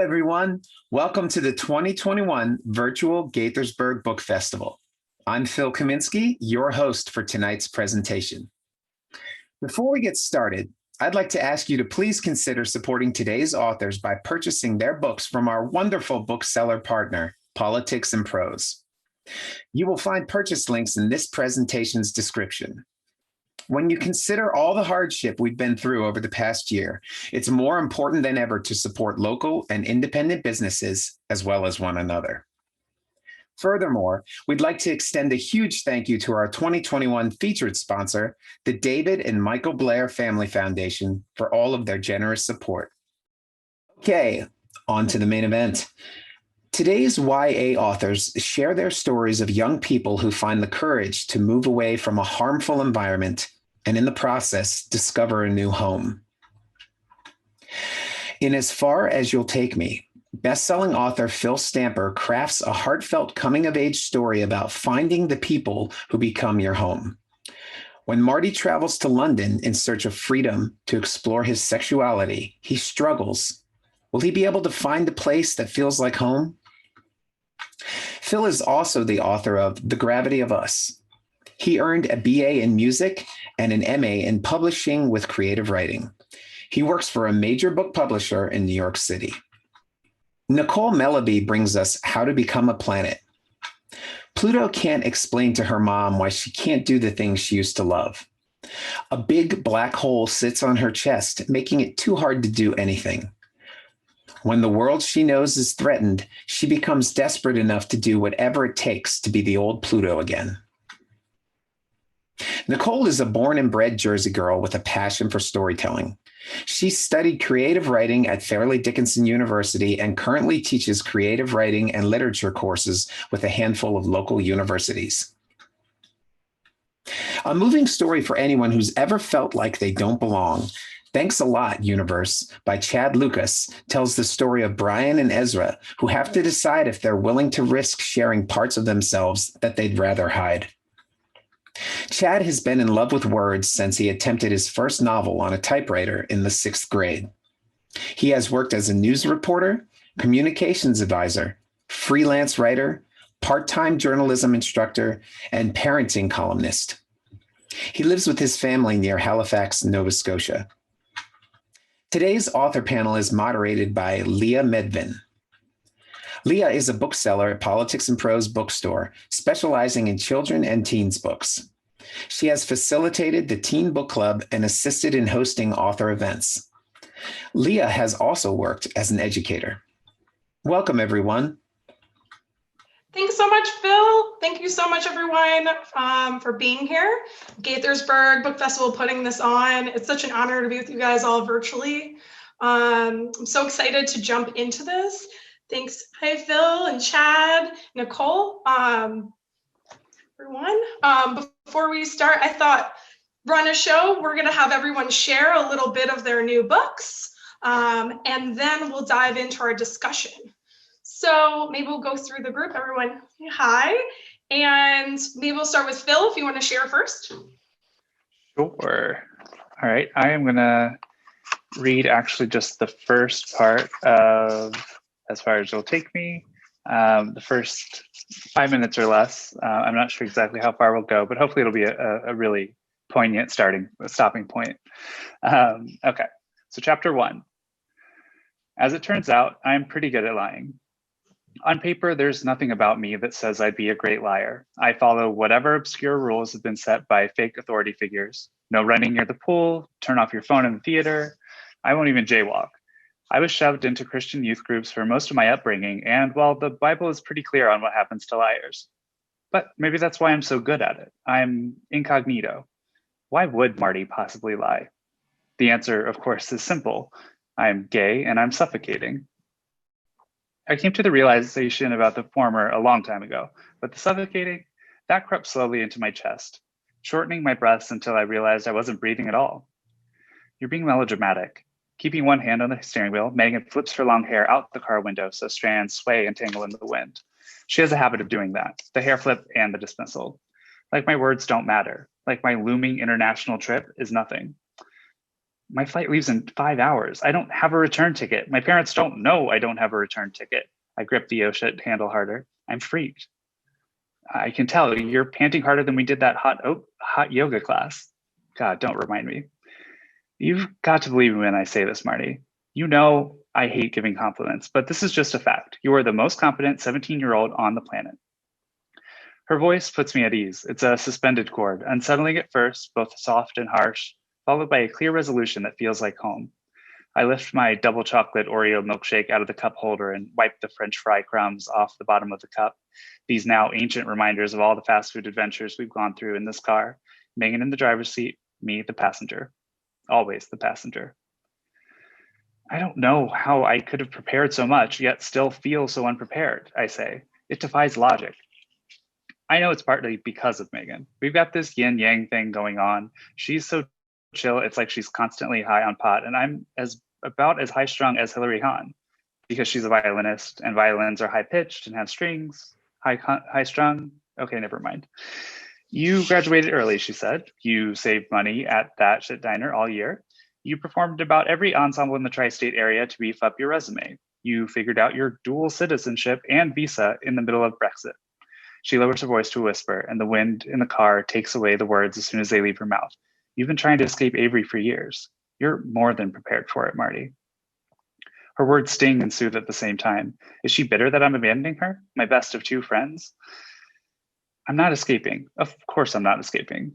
everyone. Welcome to the 2021 Virtual Gaithersburg Book Festival. I'm Phil Kaminsky, your host for tonight's presentation. Before we get started, I'd like to ask you to please consider supporting today's authors by purchasing their books from our wonderful bookseller partner, Politics and Prose. You will find purchase links in this presentation's description. When you consider all the hardship we've been through over the past year, it's more important than ever to support local and independent businesses as well as one another. Furthermore, we'd like to extend a huge thank you to our 2021 featured sponsor, the David and Michael Blair Family Foundation, for all of their generous support. Okay, on to the main event. Today's YA authors share their stories of young people who find the courage to move away from a harmful environment and in the process, discover a new home. In As Far As You'll Take Me, best-selling author Phil Stamper crafts a heartfelt coming-of-age story about finding the people who become your home. When Marty travels to London in search of freedom to explore his sexuality, he struggles. Will he be able to find a place that feels like home? Phil is also the author of The Gravity of Us. He earned a BA in music and an MA in publishing with creative writing. He works for a major book publisher in New York City. Nicole Melleby brings us How to Become a Planet. Pluto can't explain to her mom why she can't do the things she used to love. A big black hole sits on her chest, making it too hard to do anything. When the world she knows is threatened, she becomes desperate enough to do whatever it takes to be the old Pluto again. Nicole is a born and bred Jersey girl with a passion for storytelling. She studied creative writing at Fairleigh Dickinson University and currently teaches creative writing and literature courses with a handful of local universities. A moving story for anyone who's ever felt like they don't belong. Thanks a Lot, Universe, by Chad Lucas, tells the story of Brian and Ezra, who have to decide if they're willing to risk sharing parts of themselves that they'd rather hide. Chad has been in love with words since he attempted his first novel on a typewriter in the 6th grade. He has worked as a news reporter, communications advisor, freelance writer, part-time journalism instructor, and parenting columnist. He lives with his family near Halifax, Nova Scotia. Today's author panel is moderated by Leah Meadvin. Leah is a bookseller at Politics and Prose bookstore, specializing in children and teens books. She has facilitated the Teen Book Club and assisted in hosting author events. Leah has also worked as an educator. Welcome, everyone. Thanks so much, Phil. Thank you so much, everyone, for being here. Gaithersburg Book Festival putting this on. It's such an honor to be with you guys all virtually. I'm so excited to jump into this. Thanks. Hi, Phil and Chad, Nicole, everyone. Before we start, I thought run a show. We're going to have everyone share a little bit of their new books, and then we'll dive into our discussion. So maybe we'll go through the group. Everyone, hi. And maybe we'll start with Phil if you want to share first. Sure. All right. I am going to read actually just the first part of As Far As You'll Take Me, the first 5 minutes or less. I'm not sure exactly how far we'll go, but hopefully it'll be a really poignant stopping point. Okay, so chapter 1. As it turns out, I'm pretty good at lying. On paper, there's nothing about me that says I'd be a great liar. I follow whatever obscure rules have been set by fake authority figures. No running near the pool, turn off your phone in the theater. I won't even jaywalk. I was shoved into Christian youth groups for most of my upbringing, and while the Bible is pretty clear on what happens to liars. But maybe that's why I'm so good at it. I'm incognito. Why would Marty possibly lie? The answer, of course, is simple. I'm gay and I'm suffocating. I came to the realization about the former a long time ago, but the suffocating, that crept slowly into my chest, shortening my breaths until I realized I wasn't breathing at all. You're being melodramatic. Keeping one hand on the steering wheel, Megan flips her long hair out the car window so strands sway and tangle in the wind. She has a habit of doing that, the hair flip and the dismissal. Like my words don't matter, like my looming international trip is nothing. My flight leaves in 5 hours. I don't have a return ticket. My parents don't know I don't have a return ticket. I grip the ocean handle harder. I'm freaked. I can tell you're panting harder than we did that hot yoga class. God, don't remind me. You've got to believe me when I say this, Marty. You know I hate giving compliments, but this is just a fact. You are the most competent 17-year-old on the planet. Her voice puts me at ease. It's a suspended chord, unsettling at first, both soft and harsh, followed by a clear resolution that feels like home. I lift my double chocolate Oreo milkshake out of the cup holder and wipe the French fry crumbs off the bottom of the cup. These now ancient reminders of all the fast food adventures we've gone through in this car. Megan in the driver's seat, me the passenger. Always the passenger. I don't know how I could have prepared so much, yet still feel so unprepared, I say. It defies logic. I know it's partly because of Megan. We've got this yin-yang thing going on. She's so chill, it's like she's constantly high on pot, and I'm about as high-strung as Hilary Hahn, because she's a violinist, and violins are high-pitched and have strings, high-strung. Okay, never mind. You graduated early, she said. You saved money at that shit diner all year. You performed about every ensemble in the tri-state area to beef up your resume. You figured out your dual citizenship and visa in the middle of Brexit. She lowers her voice to a whisper, and the wind in the car takes away the words as soon as they leave her mouth. You've been trying to escape Avery for years. You're more than prepared for it, Marty. Her words sting and soothe at the same time. Is she bitter that I'm abandoning her? My best of two friends? I'm not escaping. Of course I'm not escaping.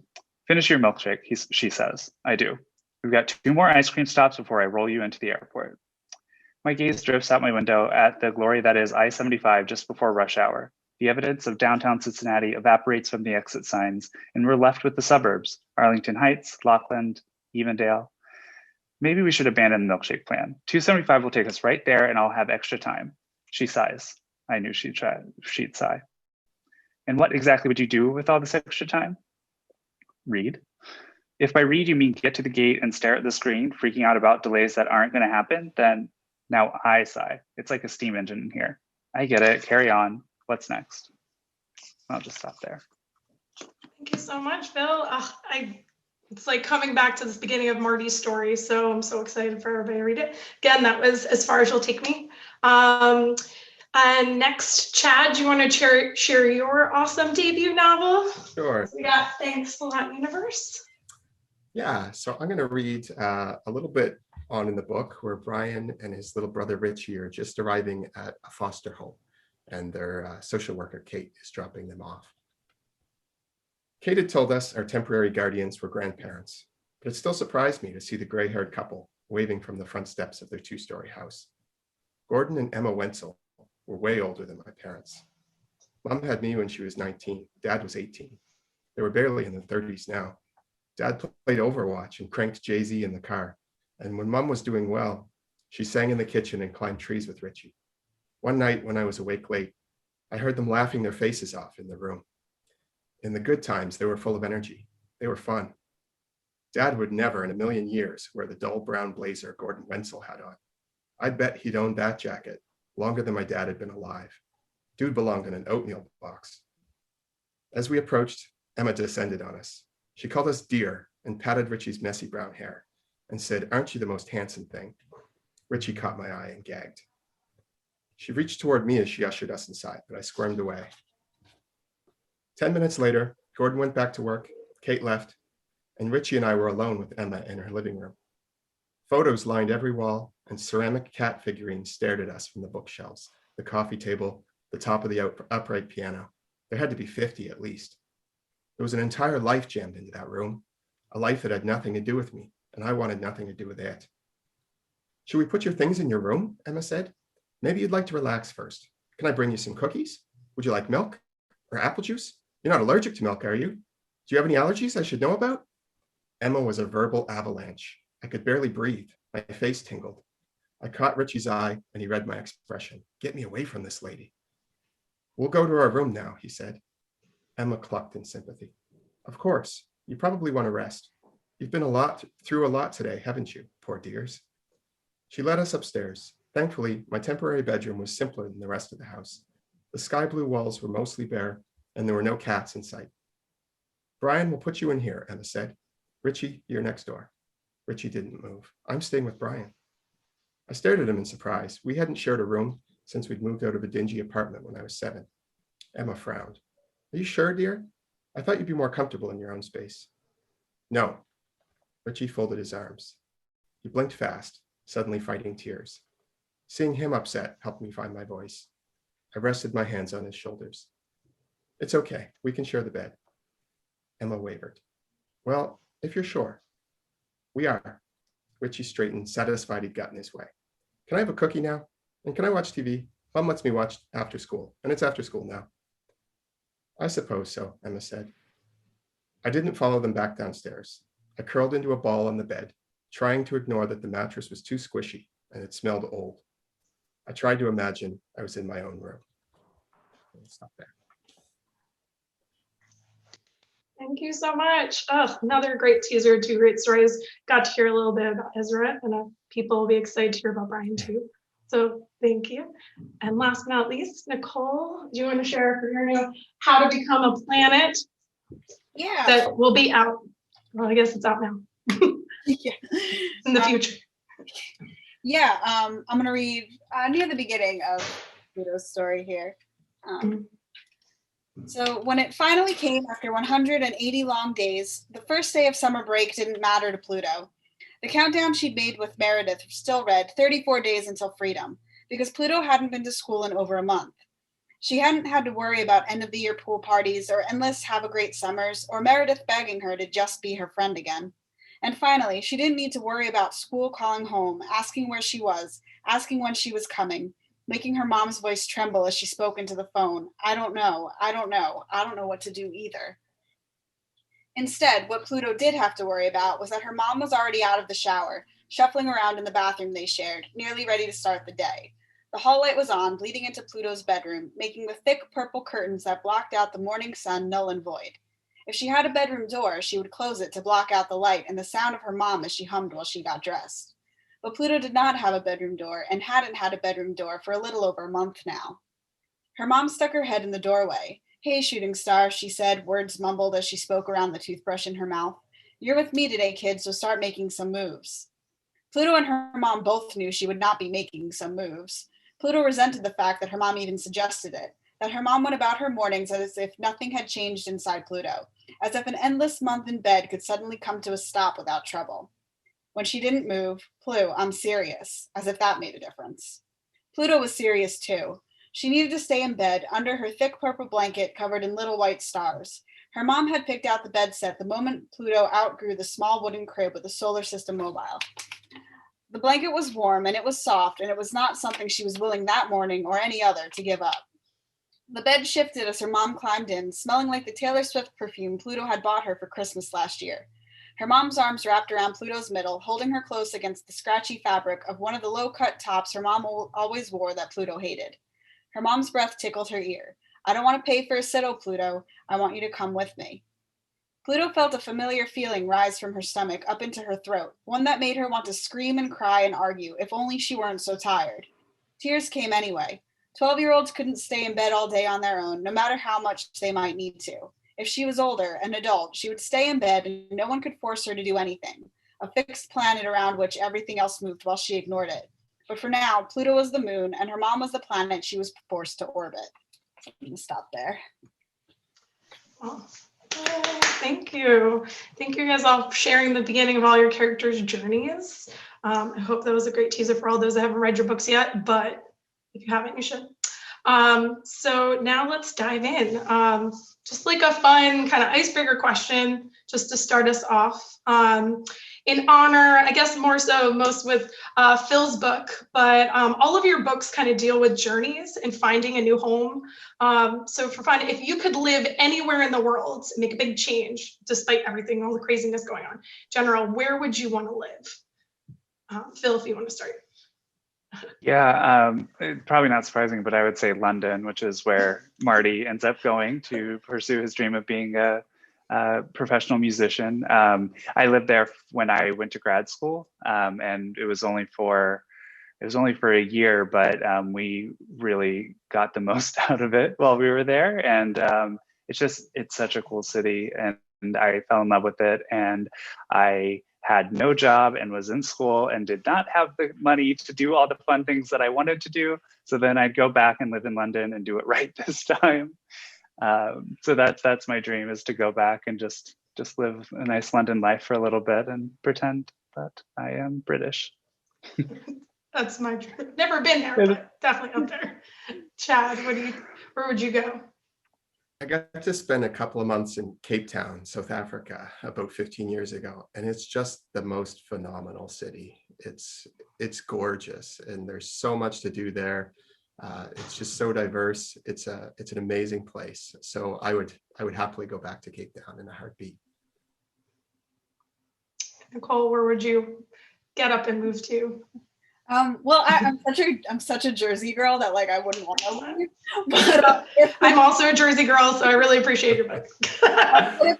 Finish your milkshake, she says. I do. We've got 2 more ice cream stops before I roll you into the airport. My gaze drifts out my window at the glory that is I-75 just before rush hour. The evidence of downtown Cincinnati evaporates from the exit signs, and we're left with the suburbs, Arlington Heights, Lockland, Evendale. Maybe we should abandon the milkshake plan. 275 will take us right there, and I'll have extra time. She sighs. I knew she'd sigh. And what exactly would you do with all this extra time? Read. If by read you mean get to the gate and stare at the screen, freaking out about delays that aren't going to happen, then now I sigh. It's like a steam engine in here. I get it. Carry on. What's next? I'll just stop there. Thank you so much, Phil. It's like coming back to this beginning of Marty's story, so I'm so excited for everybody to read it. Again, that was As Far As You'll Take Me. And next, Chad, do you want to share your awesome debut novel? Sure. We got Thanks a Lot Universe. Yeah, so I'm going to read a little bit on in the book where Brian and his little brother Richie are just arriving at a foster home, and their social worker, Kate, is dropping them off. Kate had told us our temporary guardians were grandparents, but it still surprised me to see the gray-haired couple waving from the front steps of their 2-story house. Gordon and Emma Wenzel were way older than my parents. Mom had me when she was 19. Dad was 18. They were barely in their 30s now. Dad played Overwatch and cranked Jay-Z in the car. And when Mom was doing well, she sang in the kitchen and climbed trees with Richie. One night when I was awake late, I heard them laughing their faces off in the room. In the good times, they were full of energy. They were fun. Dad would never in a million years wear the dull brown blazer Gordon Wenzel had on. I'd bet he'd owned that jacket longer than my dad had been alive. Dude belonged in an oatmeal box. As we approached, Emma descended on us. She called us dear and patted Richie's messy brown hair and said, "Aren't you the most handsome thing?" Richie caught my eye and gagged. She reached toward me as she ushered us inside, but I squirmed away. 10 minutes later, Gordon went back to work, Kate left, and Richie and I were alone with Emma in her living room. Photos lined every wall, and ceramic cat figurines stared at us from the bookshelves, the coffee table, the top of the upright piano. There had to be 50 at least. There was an entire life jammed into that room, a life that had nothing to do with me, and I wanted nothing to do with it. "Should we put your things in your room?" Emma said. "Maybe you'd like to relax first. Can I bring you some cookies? Would you like milk or apple juice? You're not allergic to milk, are you? Do you have any allergies I should know about?" Emma was a verbal avalanche. I could barely breathe. My face tingled. I caught Richie's eye, and he read my expression. "Get me away from this lady." "We'll go to our room now," he said. Emma clucked in sympathy. "Of course. You probably want to rest. You've been through a lot today, haven't you, poor dears?" She led us upstairs. Thankfully, my temporary bedroom was simpler than the rest of the house. The sky blue walls were mostly bare, and there were no cats in sight. "Brian will put you in here," Emma said. "Richie, you're next door." Richie didn't move. I'm staying with Brian. I stared at him in surprise. We hadn't shared a room since we'd moved out of a dingy apartment when I was 7. Emma frowned. Are you sure, dear? I thought you'd be more comfortable in your own space. No. Richie folded his arms. He blinked fast, suddenly fighting tears. Seeing him upset helped me find my voice. I rested my hands on his shoulders. It's okay. We can share the bed. Emma wavered. Well, if you're sure. We are. Richie straightened, satisfied he'd gotten his way. Can I have a cookie now? And can I watch TV? Mom lets me watch after school, and it's after school now. I suppose so, Emma said. I didn't follow them back downstairs. I curled into a ball on the bed, trying to ignore that the mattress was too squishy and it smelled old. I tried to imagine I was in my own room. I'll stop there. Thank you so much. Oh, another great teaser, 2 great stories. Got to hear a little bit about Ezra, and people will be excited to hear about Brian too. So thank you. And last but not least, Nicole, do you want to share your new How to Become a Planet? Yeah. That will be out. Well, I guess it's out now. Yeah. In the future. Yeah, I'm going to read near the beginning of Pluto's story here. So when it finally came after 180 long days, the first day of summer break didn't matter to Pluto. The countdown she'd made with Meredith still read 34 days until freedom, because Pluto hadn't been to school in over a month. She hadn't had to worry about end-of-the-year pool parties or endless have-a-great summers or Meredith begging her to just be her friend again. And finally, she didn't need to worry about school calling home, asking where she was, asking when she was coming, making her mom's voice tremble as she spoke into the phone. I don't know what to do either. Instead, what Pluto did have to worry about was that her mom was already out of the shower, shuffling around in the bathroom they shared, nearly ready to start the day. The hall light was on, bleeding into Pluto's bedroom, making the thick purple curtains that blocked out the morning sun null and void. If she had a bedroom door, she would close it to block out the light and the sound of her mom as she hummed while she got dressed. But Pluto did not have a bedroom door and hadn't had a bedroom door for a little over a month now. Her mom stuck her head in the doorway. Hey, shooting star, she said, words mumbled as she spoke around the toothbrush in her mouth. You're with me today, kid, so start making some moves. Pluto and her mom both knew she would not be making some moves. Pluto resented the fact that her mom even suggested it, that her mom went about her mornings as if nothing had changed inside Pluto, as if an endless month in bed could suddenly come to a stop without trouble. When she didn't move, Plu, I'm serious, as if that made a difference. Pluto was serious too. She needed to stay in bed under her thick purple blanket covered in little white stars. Her mom had picked out the bed set the moment Pluto outgrew the small wooden crib with the solar system mobile. The blanket was warm and it was soft, and it was not something she was willing that morning or any other to give up. The bed shifted as her mom climbed in, smelling like the Taylor Swift perfume Pluto had bought her for Christmas last year. Her mom's arms wrapped around Pluto's middle, holding her close against the scratchy fabric of one of the low-cut tops her mom always wore that Pluto hated. Her mom's breath tickled her ear. I don't want to pay for a sitter, Pluto. I want you to come with me. Pluto felt a familiar feeling rise from her stomach up into her throat, one that made her want to scream and cry and argue, if only she weren't so tired. Tears came anyway. 12-year-olds couldn't stay in bed all day on their own, no matter how much they might need to. If she was older, an adult, she would stay in bed and no one could force her to do anything, a fixed planet around which everything else moved while she ignored it. But for now, Pluto was the moon and her mom was the planet she was forced to orbit. So I'm going to stop there. Oh, thank you. Thank you guys all for sharing the beginning of all your characters' journeys. I hope that was a great teaser for all those that haven't read your books yet, but if you haven't, you should. So now let's dive in. Just like a fun kind of icebreaker question, just to start us off. In honor, I guess more so most with Phil's book, but all of your books kind of deal with journeys and finding a new home. So for fun, if you could live anywhere in the world and make a big change, despite everything, all the craziness going on, general, where would you want to live? Phil, if you want to start. Yeah, probably not surprising, but I would say London, which is where Marty ends up going to pursue his dream of being a professional musician. I lived there when I went to grad school, and it was only for a year, but we really got the most out of it while we were there. And it's such a cool city, and I fell in love with it. And I had no job and was in school and did not have the money to do all the fun things that I wanted to do. So then I'd go back and live in London and do it right this time. So that's my dream, is to go back and just live a nice London life for a little bit and pretend that I am British. That's my dream. Never been there, but definitely up there. Chad, where would you go? I got to spend a couple of months in Cape Town, South Africa, about 15 years ago, and it's just the most phenomenal city. It's gorgeous, and there's so much to do there. It's just so diverse. It's an amazing place. So I would happily go back to Cape Town in a heartbeat. Nicole, where would you get up and move to? Well, I'm such a Jersey girl that like I wouldn't want to leave. But I'm also a Jersey girl, so I really appreciate your book. But if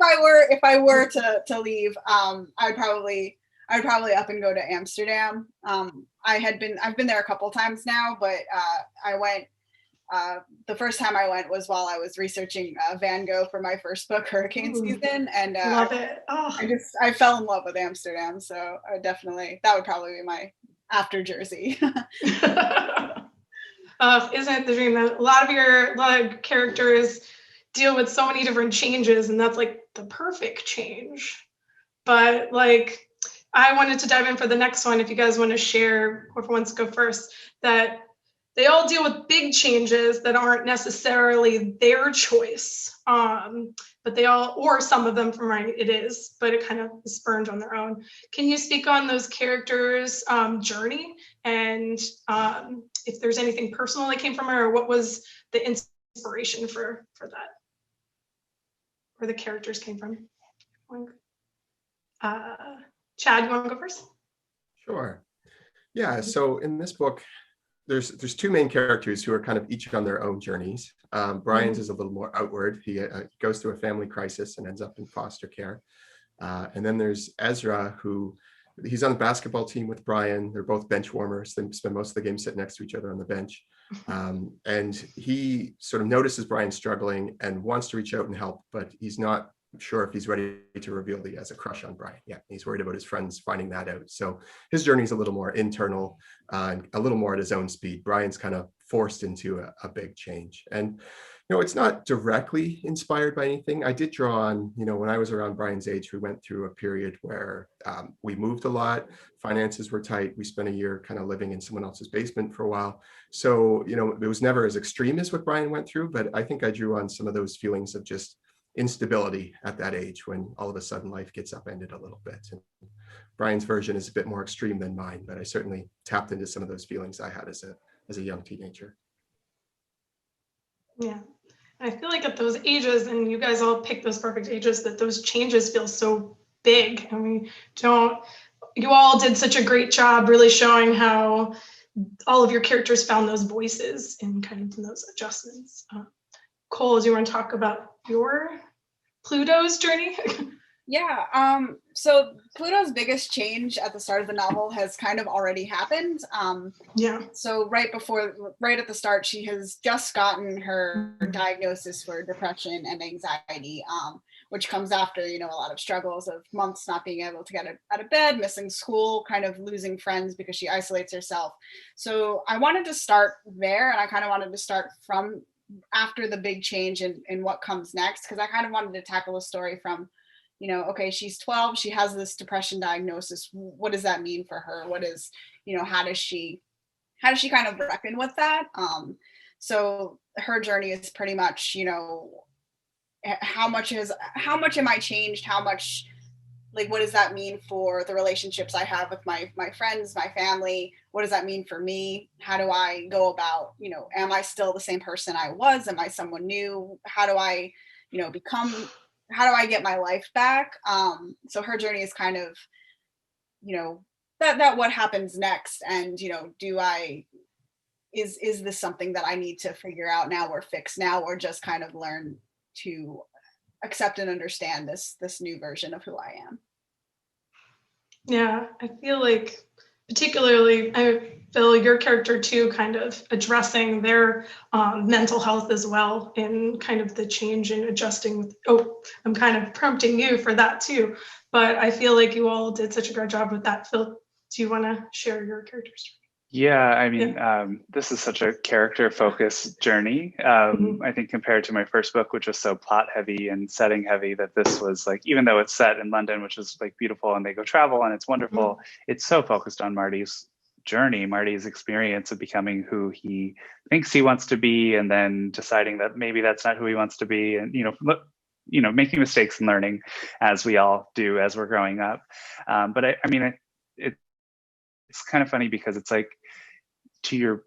I were to leave, I'd probably up and go to Amsterdam. I've been there a couple times now, but I went. The first time I went was while I was researching Van Gogh for my first book, Hurricane Season, and love it. Oh. I fell in love with Amsterdam, so that would probably be my after Jersey. Isn't it the dream that a lot of characters deal with so many different changes, and that's like the perfect change. But like, I wanted to dive in for the next one. If you guys want to share, whoever wants to go first, that they all deal with big changes that aren't necessarily their choice, but they all, or some of them from right, it is, but it kind of is spurned on their own. Can you speak on those characters' journey, and if there's anything personal that came from her, or what was the inspiration for that, where the characters came from? Chad, you want to go first? Sure. Yeah. So in this book, there's two main characters who are kind of each on their own journeys. Brian's is a little more outward. He goes through a family crisis and ends up in foster care. And then there's Ezra, who he's on the basketball team with Brian. They're both bench warmers. They spend most of the game sitting next to each other on the bench. And he sort of notices Brian struggling and wants to reach out and help, but he's not sure if he's ready to reveal that he has a crush on Brian. Yeah, he's worried about his friends finding that out. So his journey is a little more internal, and a little more at his own speed. Brian's kind of forced into a big change. And, it's not directly inspired by anything. I did draw on, when I was around Brian's age, we went through a period where we moved a lot, finances were tight. We spent a year kind of living in someone else's basement for a while. So, it was never as extreme as what Brian went through, but I think I drew on some of those feelings of just instability at that age, when all of a sudden life gets upended a little bit. And Brian's version is a bit more extreme than mine, but I certainly tapped into some of those feelings I had as a young teenager. Yeah, I feel like at those ages, and you guys all pick those perfect ages, that those changes feel so big, and you all did such a great job really showing how all of your characters found those voices and kind of those adjustments. Cole, do you want to talk about your Pluto's journey? Yeah. So Pluto's biggest change at the start of the novel has kind of already happened. Yeah. So right at the start, she has just gotten her diagnosis for depression and anxiety, which comes after, a lot of struggles of months not being able to get out of bed, missing school, kind of losing friends because she isolates herself. So I wanted to start there, and I kind of wanted to start from after the big change and what comes next, because I kind of wanted to tackle a story from, okay, she's 12, she has this depression diagnosis. What does that mean for her? What is, how does she kind of reckon with that? So her journey is pretty much, how much am I changed? How much, like, what does that mean for the relationships I have with my friends, my family? What does that mean for me? How do I go about, am I still the same person I was? Am I someone new? How do I, how do I get my life back? So her journey is kind of, that what happens next. And, is this something that I need to figure out now or fix now, or just kind of learn to accept and understand this new version of who I am? Yeah, I feel like particularly, I feel your character too, kind of addressing their mental health as well, and kind of the change and adjusting. Oh, I'm kind of prompting you for that too, but I feel like you all did such a great job with that. Phil, do you want to share your character story? Yeah, I mean, this is such a character-focused journey. I think compared to my first book, which was so plot-heavy and setting-heavy, that this was like, even though it's set in London, which is like beautiful, and they go travel and it's wonderful, it's so focused on Marty's journey, Marty's experience of becoming who he thinks he wants to be, and then deciding that maybe that's not who he wants to be, and making mistakes and learning, as we all do as we're growing up. But I mean, it's kind of funny because it's like, to your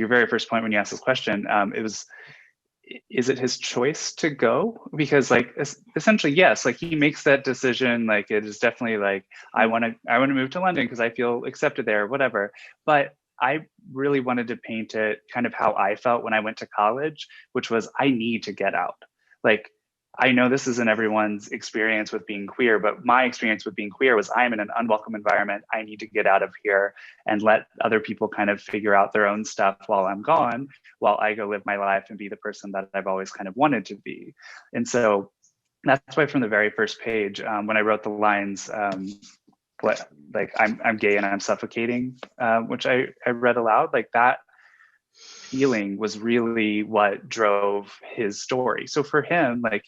very first point when you asked this question, is it his choice to go? Because like essentially, yes, like he makes that decision. Like it is definitely like, I want to move to London because I feel accepted there, whatever. But I really wanted to paint it kind of how I felt when I went to college, which was, I need to get out. Like, I know this isn't everyone's experience with being queer, but my experience with being queer was, I'm in an unwelcome environment. I need to get out of here and let other people kind of figure out their own stuff while I'm gone, while I go live my life and be the person that I've always kind of wanted to be. And so that's why from the very first page, when I wrote the lines, I'm gay and I'm suffocating, which I read aloud, like that feeling was really what drove his story. So for him, like,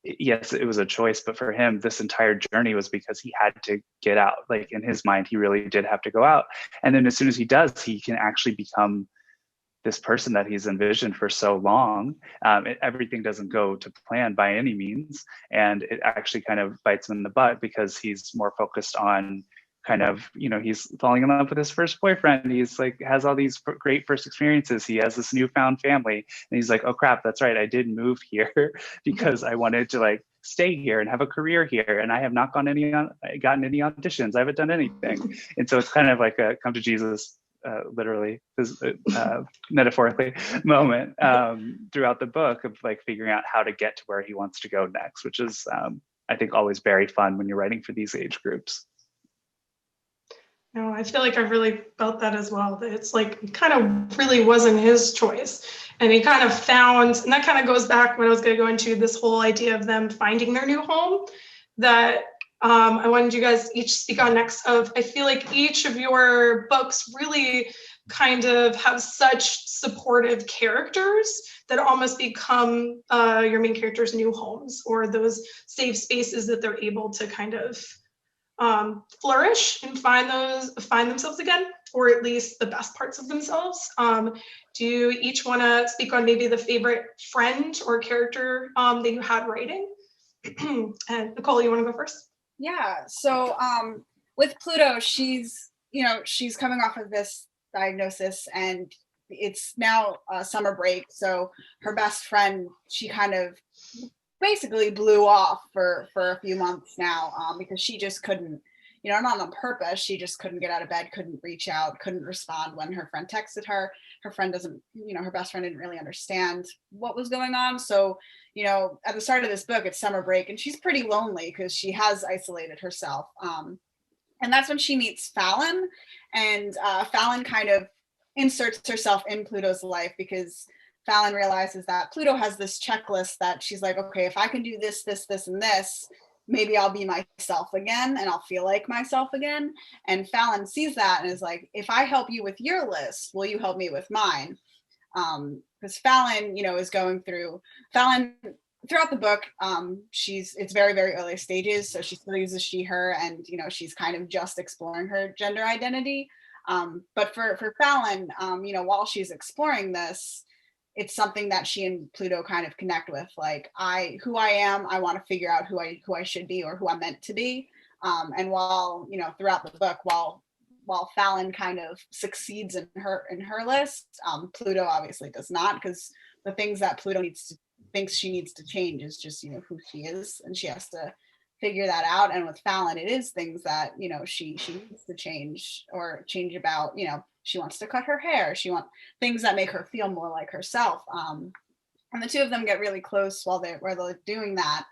yes, it was a choice, but for him, this entire journey was because he had to get out. Like in his mind, he really did have to go out. And then as soon as he does, he can actually become this person that he's envisioned for so long. Everything doesn't go to plan by any means. And it actually kind of bites him in the butt because he's more focused on kind of, he's falling in love with his first boyfriend. He's like, has all these great first experiences. He has this newfound family. And he's like, oh crap, that's right. I did move here because I wanted to like stay here and have a career here. And I have not gotten any auditions. I haven't done anything. And so it's kind of like a come to Jesus, literally, metaphorically moment throughout the book of like figuring out how to get to where he wants to go next, which is, I think, always very fun when you're writing for these age groups. No, I feel like I've really felt that as well. That it's like, it kind of really wasn't his choice. And he kind of found, and that kind of goes back when I was going to go into this whole idea of them finding their new home, that I wanted you guys each speak on next of, I feel like each of your books really kind of have such supportive characters that almost become your main character's new homes, or those safe spaces that they're able to kind of flourish and find themselves again, or at least the best parts of themselves. Do you each want to speak on maybe the favorite friend or character that you had writing? And Nicole, you want to go first? Yeah. So with Pluto, she's coming off of this diagnosis, and it's now summer break. So her best friend, she kind of basically blew off for a few months now, because she just couldn't, not on purpose, she just couldn't get out of bed, couldn't reach out, couldn't respond when her friend texted her. Her friend doesn't, her best friend didn't really understand what was going on. So, at the start of this book, it's summer break, and she's pretty lonely because she has isolated herself. And that's when she meets Fallon, and Fallon kind of inserts herself in Pluto's life, because Fallon realizes that Pluto has this checklist that she's like, okay, if I can do this, this, this, and this, maybe I'll be myself again and I'll feel like myself again. And Fallon sees that and is like, if I help you with your list, will you help me with mine? Because Fallon, is going through, throughout the book, it's very, very early stages. So she still uses she, her, and, she's kind of just exploring her gender identity. But for Fallon, while she's exploring this, it's something that she and Pluto kind of connect with. Like, who I am, I want to figure out who I should be, or who I'm meant to be. And while, throughout the book, while Fallon kind of succeeds in her list, Pluto obviously does not, because the things that Pluto thinks she needs to change is just, who she is, and she has to figure that out. And with Fallon, it is things that, she needs to change about, she wants to cut her hair. She wants things that make her feel more like herself. And the two of them get really close while they're doing that.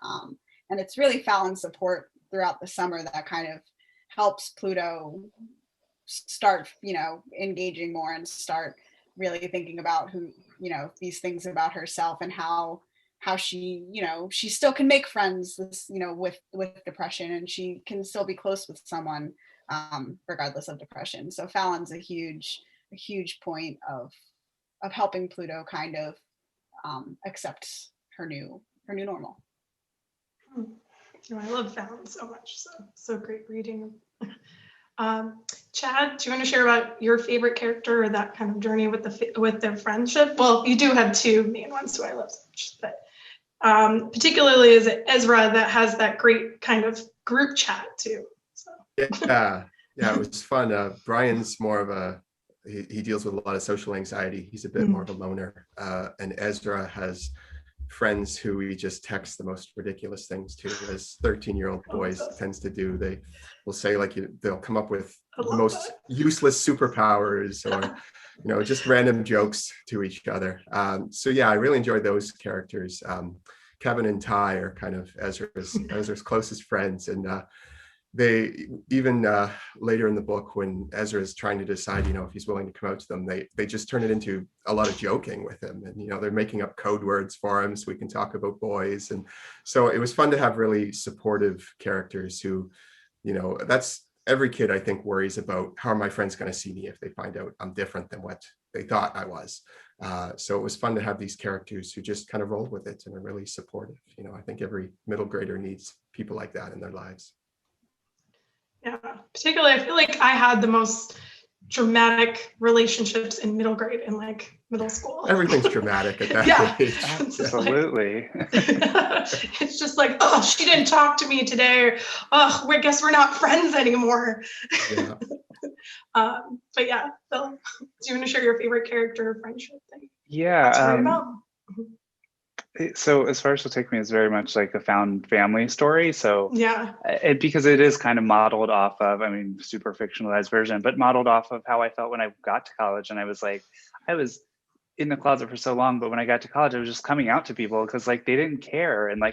And it's really Fallon's support throughout the summer that kind of helps Pluto start, engaging more and start really thinking about who, these things about herself and how she, she still can make friends, with depression, and she can still be close with someone, regardless of depression. So Fallon's a huge point of helping Pluto kind of accept her new normal. I love Fallon so much. So great reading. Chad, do you want to share about your favorite character or that kind of journey with their friendship? Well, you do have two main ones who I love so much, but particularly is it Ezra that has that great kind of group chat too. So. Yeah, it was fun. Brian's more of he deals with a lot of social anxiety. He's a bit more of a loner, and Ezra has friends who he just texts the most ridiculous things to, as 13-year-old boys tends to do. They will say, like, they'll come up with the most useless superpowers, or just random jokes to each other. So yeah, I really enjoyed those characters. Kevin and Ty are kind of Ezra's closest friends, and they even later in the book, when Ezra is trying to decide, if he's willing to come out to them, they just turn it into a lot of joking with him, and they're making up code words for him so we can talk about boys. And so it was fun to have really supportive characters who, that's every kid, I think, worries about, how are my friends going to see me if they find out I'm different than what they thought I was. So it was fun to have these characters who just kind of roll with it and are really supportive. I think every middle grader needs people like that in their lives. Yeah, particularly I feel like I had the most dramatic relationships in middle grade and like middle school. Everything's dramatic at that age. Absolutely. It's just like, oh, she didn't talk to me today. Or, oh, I guess we're not friends anymore. Yeah. But yeah, Phil, do you want to share your favorite character or friendship thing? Yeah. So as far as She'll Take Me is very much like a found family story. So yeah, because it is kind of modeled off of, super fictionalized version, but modeled off of how I felt when I got to college. And I was in the closet for so long, but when I got to college, I was just coming out to people because they didn't care. And I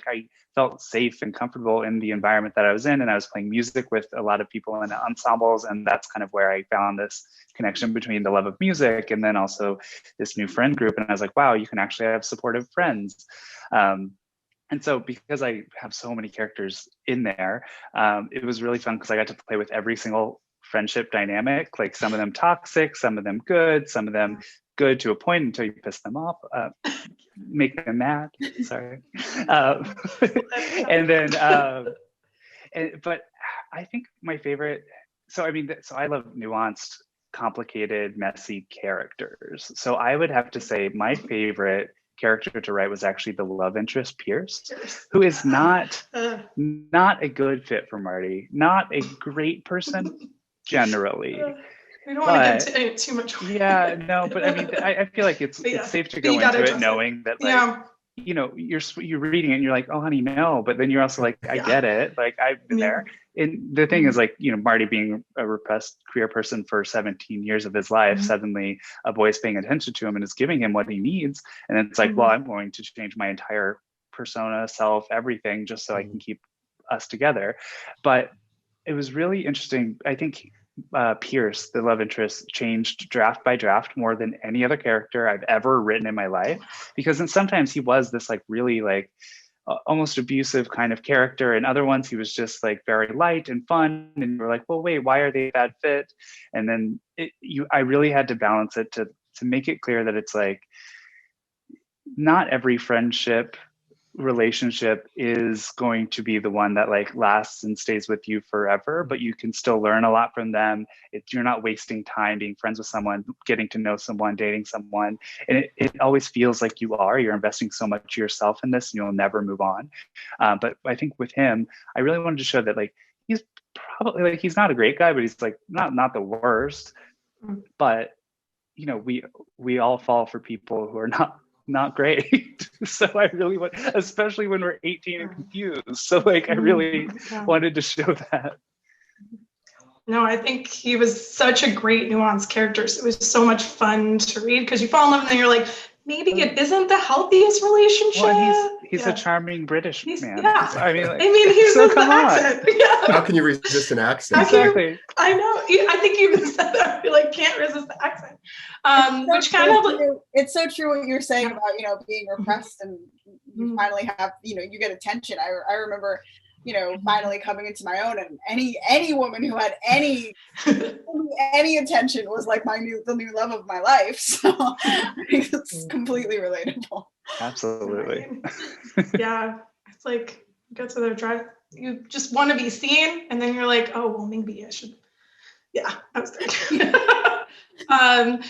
felt safe and comfortable in the environment that I was in. And I was playing music with a lot of people in ensembles. And that's kind of where I found this connection between the love of music and then also this new friend group. And I was like, wow, you can actually have supportive friends. And so because I have so many characters in there, it was really fun because I got to play with every single friendship dynamic, like some of them toxic, some of them good, some of them good to a point until you piss them off, make them mad. Sorry. And then, but I think my favorite, so I love nuanced, complicated, messy characters. So I would have to say my favorite character to write was actually the love interest, Pierce, who is not a good fit for Marty, not a great person generally. We don't want to get too much. Yeah, no, but I feel like it's safe to go into it knowing that you're reading it and you're like, oh honey, no, but then you're also like, I get it, like I've been there. And the thing is, Marty being a repressed queer person for 17 years of his life, suddenly a boy's paying attention to him and is giving him what he needs, and it's like, well, I'm going to change my entire persona, self, everything, just so I can keep us together. But it was really interesting. I think Pierce, the love interest, changed draft by draft more than any other character I've ever written in my life, because then sometimes he was this really almost abusive kind of character, and other ones he was just very light and fun, and you're like, well, wait, why are they a bad fit? And then I really had to balance it to make it clear that it's not every friendship relationship is going to be the one that lasts and stays with you forever, but you can still learn a lot from them. You're not wasting time being friends with someone, getting to know someone, dating someone, and it always feels like you're investing so much of yourself in this and you'll never move on. But I think with him, I really wanted to show that he's probably he's not a great guy, but he's not the worst. But we all fall for people who are not great. So I really want, especially when we're 18 and confused. So I really wanted to show that. No, I think he was such a great nuanced character. So it was so much fun to read because you fall in love and then you're like, maybe it isn't the healthiest relationship. Well, he's a charming British man. Yeah. I mean, like, he so says the come on. accent. Yeah. How can you resist an accent? Exactly. I know. I think you even said that. You're like, can't resist the accent. Which kind of like, it's so true what you're saying about, being repressed and you finally have, you get attention. I remember, finally coming into my own, and any woman who had any attention was like the new love of my life. So it's completely relatable. Absolutely. Yeah. It's like, go to the drive. You just want to be seen, and then you're like, oh, well, maybe I should. Yeah, I was there.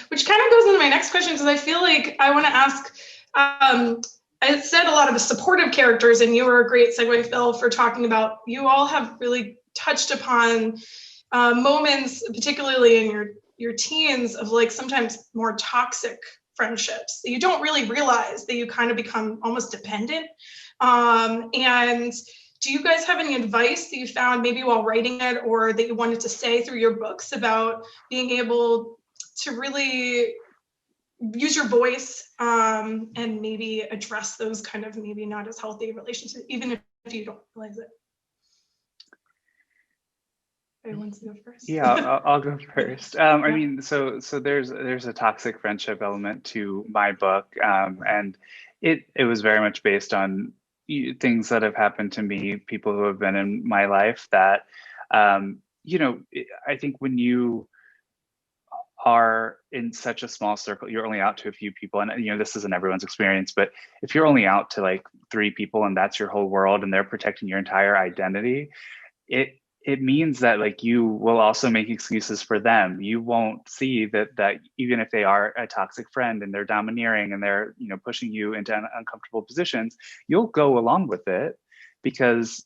Which kind of goes into my next question, because I feel like I want to ask, I said a lot of the supportive characters, and you were a great segue, Phil, for talking about, you all have really touched upon moments, particularly in your teens, of like sometimes more toxic friendships that you don't really realize that you kind of become almost dependent. And do you guys have any advice that you found maybe while writing it, or that you wanted to say through your books about being able to really use your voice and maybe address those kind of maybe not as healthy relationships, even if you don't realize it? Who wants to go first? Yeah, I'll go first. I mean, so there's a toxic friendship element to my book, and it was very much based on things that have happened to me, people who have been in my life that, I think when you are in such a small circle, you're only out to a few people, and this isn't everyone's experience, but if you're only out to like 3 people and that's your whole world and they're protecting your entire identity, it means that like you will also make excuses for them. You won't see that even if they are a toxic friend and they're domineering and they're pushing you into uncomfortable positions, you'll go along with it because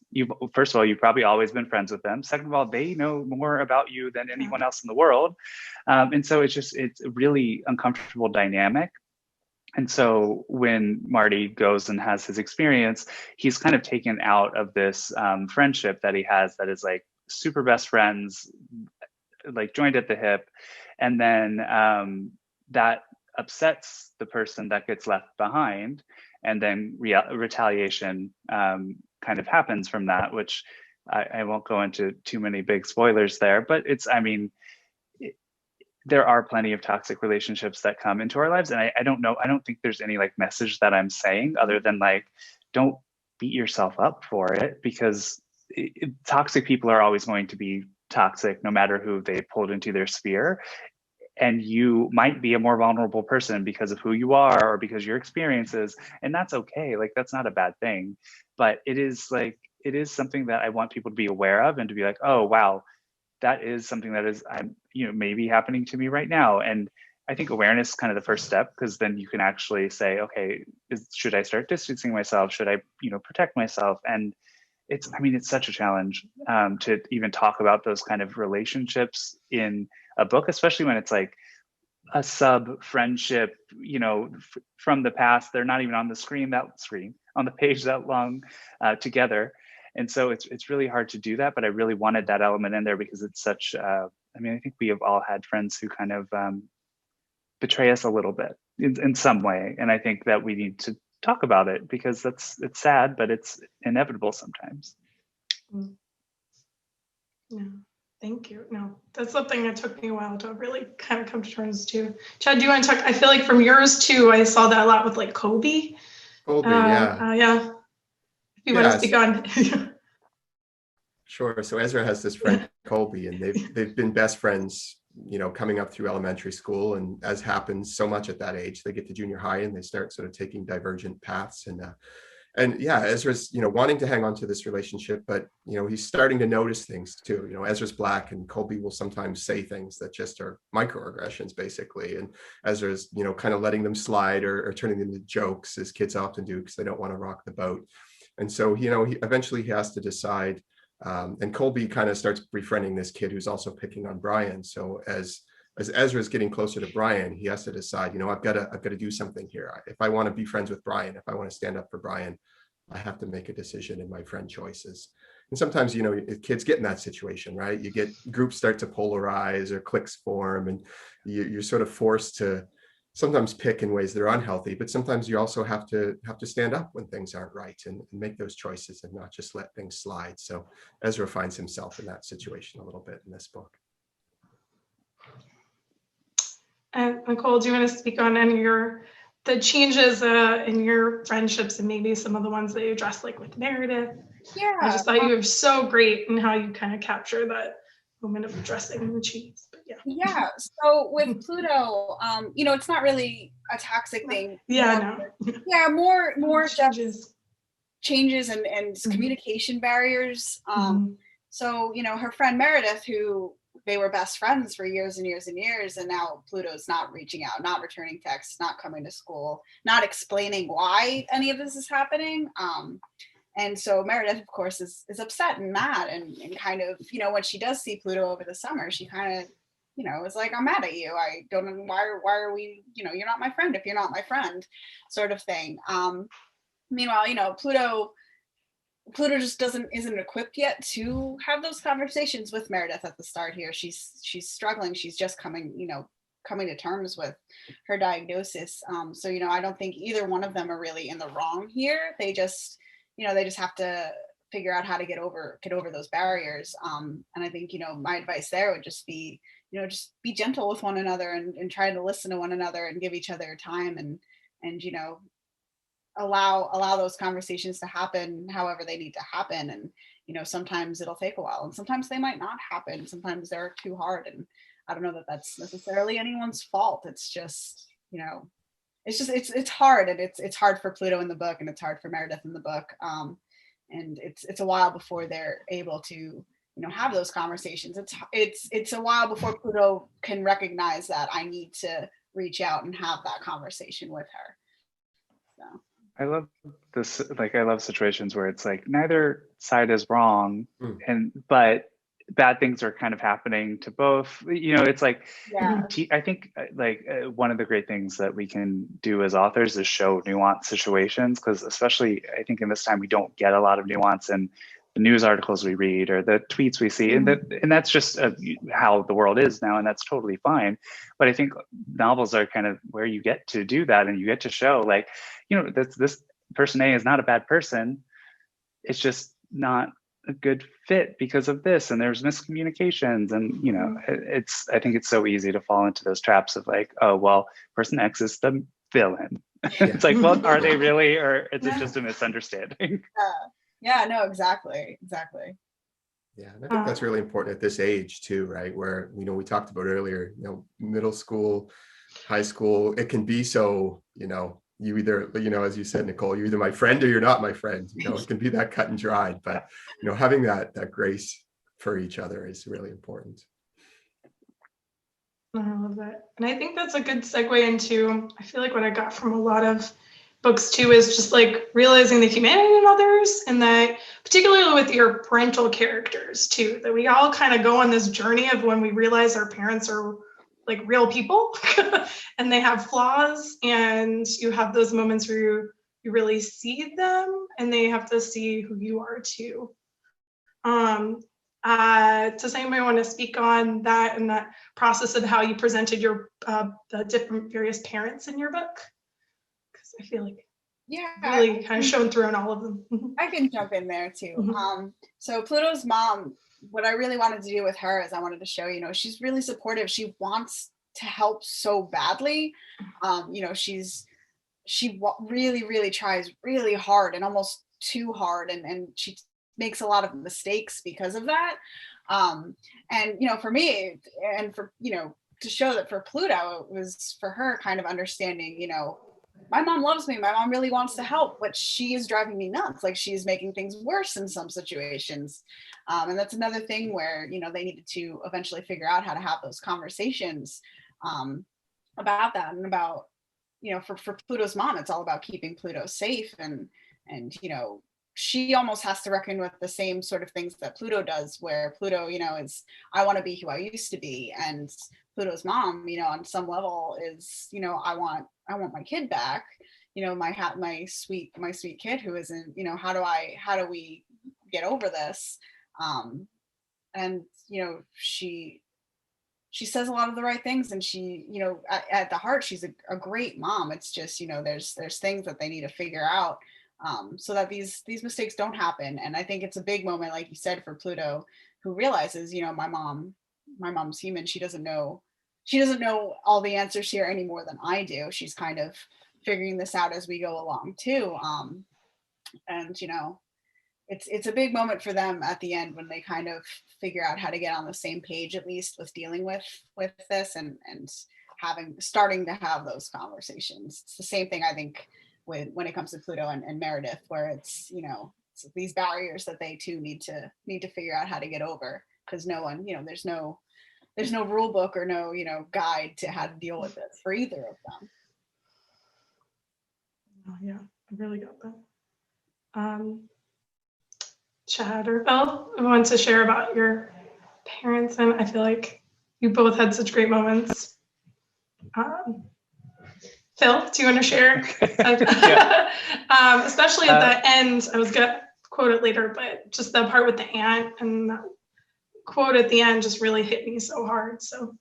first of all, you've probably always been friends with them. Second of all, they know more about you than anyone else in the world. And so it's a really uncomfortable dynamic. And so when Marty goes and has his experience, he's kind of taken out of this friendship that he has that is like super best friends, like joined at the hip. And then that upsets the person that gets left behind. And then retaliation kind of happens from that, which I won't go into too many big spoilers there, but there are plenty of toxic relationships that come into our lives. And I don't think there's any like message that I'm saying other than like, don't beat yourself up for it, because toxic people are always going to be toxic no matter who they pulled into their sphere. And you might be a more vulnerable person because of who you are or because your experiences, and that's okay. Like, that's not a bad thing, but it is something that I want people to be aware of and to be like, oh, wow, that is something that is, maybe happening to me right now. And I think awareness is kind of the first step, because then you can actually say, okay, should I start distancing myself? Should I, protect myself? And it's such a challenge to even talk about those kind of relationships in a book, especially when it's like a sub friendship, from the past. They're not even on the page that long together. And so it's really hard to do that, but I really wanted that element in there because it's such, I think we have all had friends who kind of betray us a little bit in some way. And I think that we need to talk about it because it's sad, but it's inevitable sometimes. Yeah, thank you. No, that's something that took me a while to really kind of come to terms to. Chad, do you want to talk? I feel like from yours too, I saw that a lot with like Kobe. Yeah. If you want to speak on. Sure. So Ezra has this friend Colby, and they've been best friends, coming up through elementary school. And as happens so much at that age, they get to junior high and they start sort of taking divergent paths. And yeah, Ezra's, wanting to hang on to this relationship, but, he's starting to notice things too. Ezra's Black, and Colby will sometimes say things that just are microaggressions, basically. And Ezra's, kind of letting them slide or turning them into jokes, as kids often do, because they don't want to rock the boat. And so, he eventually has to decide. And Colby kind of starts befriending this kid who's also picking on Brian. So as Ezra's getting closer to Brian, he has to decide, I've got to do something here. If I want to be friends with Brian, if I want to stand up for Brian, I have to make a decision in my friend choices. And sometimes, kids get in that situation, right? You get groups start to polarize or cliques form, and you're sort of forced to sometimes pick in ways that are unhealthy, but sometimes you also have to stand up when things aren't right and make those choices and not just let things slide. So Ezra finds himself in that situation a little bit in this book. And Nicole, do you want to speak on any of the changes in your friendships and maybe some of the ones that you addressed, like with Meredith? Yeah. I just thought you were so great in how you kind of capture that moment of addressing the cheese. But yeah. So with Pluto, it's not really a toxic thing. More changes and communication barriers. So, her friend Meredith, who they were best friends for years and years and years, and now Pluto's not reaching out, not returning texts, not coming to school, not explaining why any of this is happening. And so Meredith, of course, is upset and mad and kind of, when she does see Pluto over the summer, she kind of, is like, I'm mad at you. I don't know why are we, you're not my friend if you're not my friend, sort of thing. Meanwhile, Pluto just isn't equipped yet to have those conversations with Meredith at the start here. She's struggling. She's just coming to terms with her diagnosis. So, I don't think either one of them are really in the wrong here. They just have to figure out how to get over those barriers. And I think, my advice there would just be, just be gentle with one another and try to listen to one another and give each other time and allow those conversations to happen however they need to happen. And, sometimes it'll take a while and sometimes they might not happen. Sometimes they're too hard. And I don't know that that's necessarily anyone's fault. It's just, it's hard, and it's hard for Pluto in the book and it's hard for Meredith in the book. And it's a while before they're able to, have those conversations. It's a while before Pluto can recognize that I need to reach out and have that conversation with her. So. I love this. Like, I love situations where it's like neither side is wrong, but bad things are kind of happening to both. It's like, I think one of the great things that we can do as authors is show nuanced situations, because especially I think in this time we don't get a lot of nuance in the news articles we read or the tweets we see, and that's just how the world is now, and that's totally fine. But I think novels are kind of where you get to do that, and you get to show like, this person A is not a bad person. It's just not a good fit because of this, and there's miscommunications, and I think it's so easy to fall into those traps of like, oh well, person X is the villain. It's like, well, are they really, or is it just a misunderstanding? No, exactly. Yeah, and I think that's really important at this age too, right? Where, we talked about earlier, middle school, high school, it can be so, you either, as you said, Nicole, you're either my friend or you're not my friend. It can be that cut and dried, but, having that grace for each other is really important. I love that. And I think that's a good segue into, I feel like what I got from a lot of books too is just like realizing the humanity in others, and that particularly with your parental characters too, that we all kind of go on this journey of when we realize our parents are like real people and they have flaws, and you have those moments where you really see them and they have to see who you are too. Does anybody want to speak on that and that process of how you presented your the different various parents in your book? Because I feel like really kind of shown through in all of them. I can jump in there too. So Pluto's mom, what I really wanted to do with her is I wanted to show, she's really supportive. She wants to help so badly. She really, really tries really hard and almost too hard. And she makes a lot of mistakes because of that. And, for me and for, to show that for Pluto, it was for her kind of understanding, my mom loves me. My mom really wants to help, but she is driving me nuts. Like, she's making things worse in some situations. And that's another thing where, they needed to eventually figure out how to have those conversations about that, and about, for Pluto's mom, it's all about keeping Pluto safe. And she almost has to reckon with the same sort of things that Pluto does, where Pluto, is, I want to be who I used to be. And Pluto's mom, on some level is, I want my kid back, my sweet kid who isn't, how do we get over this? And, she says a lot of the right things, and she, at the heart, she's a great mom. It's just, there's things that they need to figure out, so that these mistakes don't happen. And I think it's a big moment, like you said, for Pluto, who realizes, my mom's human. She doesn't know all the answers here any more than I do. She's kind of figuring this out as we go along too. And it's a big moment for them at the end when they kind of figure out how to get on the same page, at least with dealing with this, and starting to have those conversations. It's the same thing, I think, when it comes to Pluto and Meredith, where it's these barriers that they too need to figure out how to get over, because no one, there's no rule book or no guide to how to deal with this for either of them. Oh, yeah, I really got that. Chad or Phil, who wants to share about your parents? And I feel like you both had such great moments. Phil, do you want to share? Especially at the end, I was gonna quote it later, but just the part with the aunt and that quote at the end just really hit me so hard. So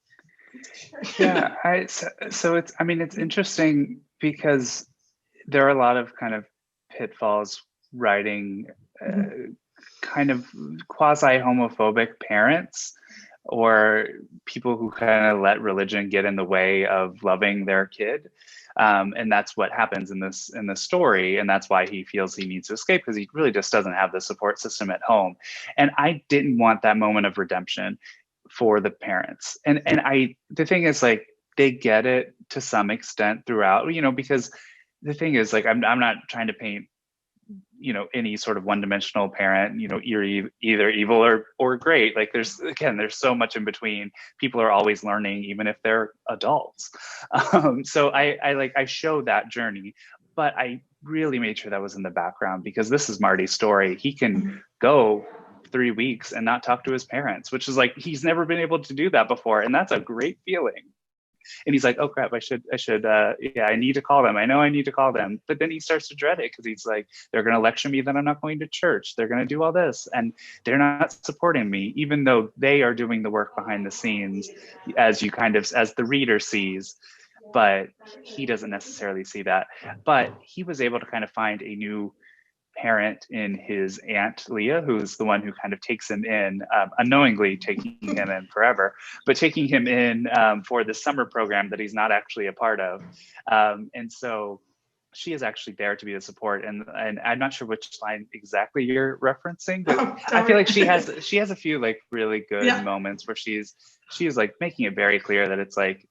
yeah, so it's interesting because there are a lot of kind of pitfalls writing kind of quasi-homophobic parents, or people who kind of let religion get in the way of loving their kid. And that's what happens in this story. And that's why he feels he needs to escape, because he really just doesn't have the support system at home. And I didn't want that moment of redemption for the parents. And the thing is, like, they get it to some extent throughout, because the thing is, like, I'm not trying to paint, any sort of one-dimensional parent, you're either evil or great. Like, there's so much in between. People are always learning, even if they're adults. So I show that journey, but I really made sure that was in the background, because this is Marty's story. He can go 3 weeks and not talk to his parents, which is like, he's never been able to do that before. And that's a great feeling. And he's like, oh crap, I need to call them. I know I need to call them. But then he starts to dread it, because he's like, they're going to lecture me that I'm not going to church. They're going to do all this, and they're not supporting me, even though they are doing the work behind the scenes, as the reader sees. But he doesn't necessarily see that. But he was able to kind of find a new parent in his aunt Leah, who's the one who kind of takes him in, unknowingly taking him in forever, but taking him in for the summer program that he's not actually a part of. And so she is actually there to be the support. And I'm not sure which line exactly you're referencing, but I feel like she has a few like really good moments where she's like making it very clear that it's like,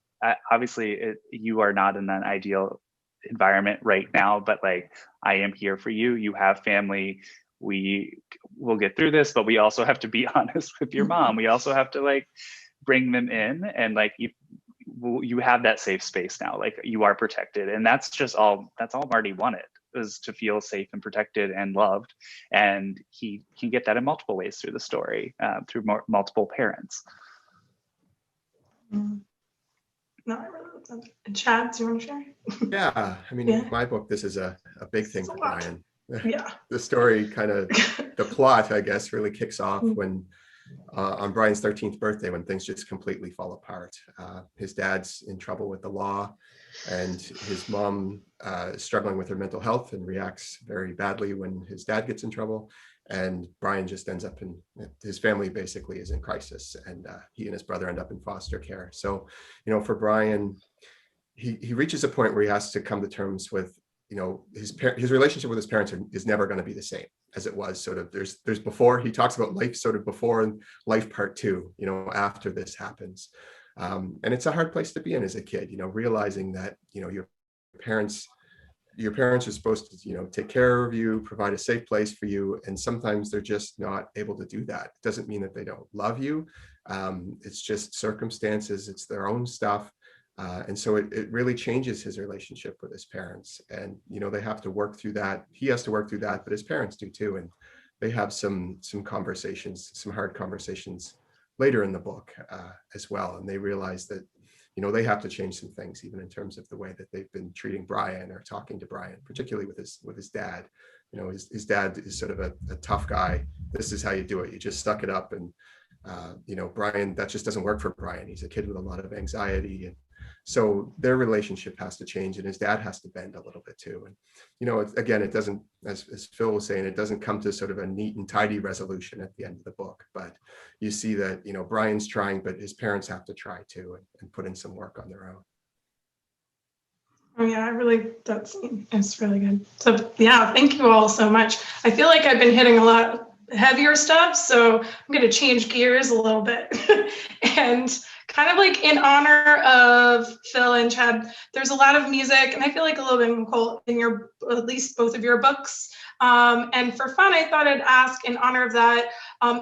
obviously you are not in an ideal environment right now, but like, I am here for you. You have family. We will get through this, but we also have to be honest with your mom. We also have to like bring them in, and like you have that safe space now. Like, you are protected, and that's all Marty wanted, was to feel safe and protected and loved. And he can get that in multiple ways through the story, through multiple parents. No, I really love that. And Chad, do you want to share? Yeah, I mean, in my book, this is a big thing for Brian. Yeah. The story kind of, the plot, I guess, really kicks off when on Brian's 13th birthday, when things just completely fall apart. His dad's in trouble with the law, and his mom is struggling with her mental health and reacts very badly when his dad gets in trouble. And Brian just ends up his family basically is in crisis, and he and his brother end up in foster care. So, for Brian, he reaches a point where he has to come to terms with, his relationship with his parents is never going to be the same as it was. Sort of there's before, he talks about life sort of before and life part two, after this happens. And it's a hard place to be in as a kid, realizing that, your parents are supposed to, take care of you, provide a safe place for you. And sometimes they're just not able to do that. It doesn't mean that they don't love you. It's just circumstances, it's their own stuff. And so it really changes his relationship with his parents. And, they have to work through that. He has to work through that, but his parents do too. And they have some conversations, some hard conversations later in the book as well. And they realize that, they have to change some things, even in terms of the way that they've been treating Brian or talking to Brian, particularly with his dad. His dad is sort of a tough guy. This is how you do it. You just suck it up and Brian, that just doesn't work for Brian. He's a kid with a lot of anxiety, and so their relationship has to change, and his dad has to bend a little bit too. And again, it doesn't, as Phil was saying, it doesn't come to sort of a neat and tidy resolution at the end of the book. But you see that Brian's trying, but his parents have to try too, and put in some work on their own. Oh yeah, it's really good. So yeah, thank you all so much. I feel like I've been hitting a lot heavier stuff, so I'm going to change gears a little bit. And kind of like in honor of Phil and Chad, there's a lot of music, and I feel like a little bit, Nicole, in at least both of your books. And for fun, I thought I'd ask in honor of that,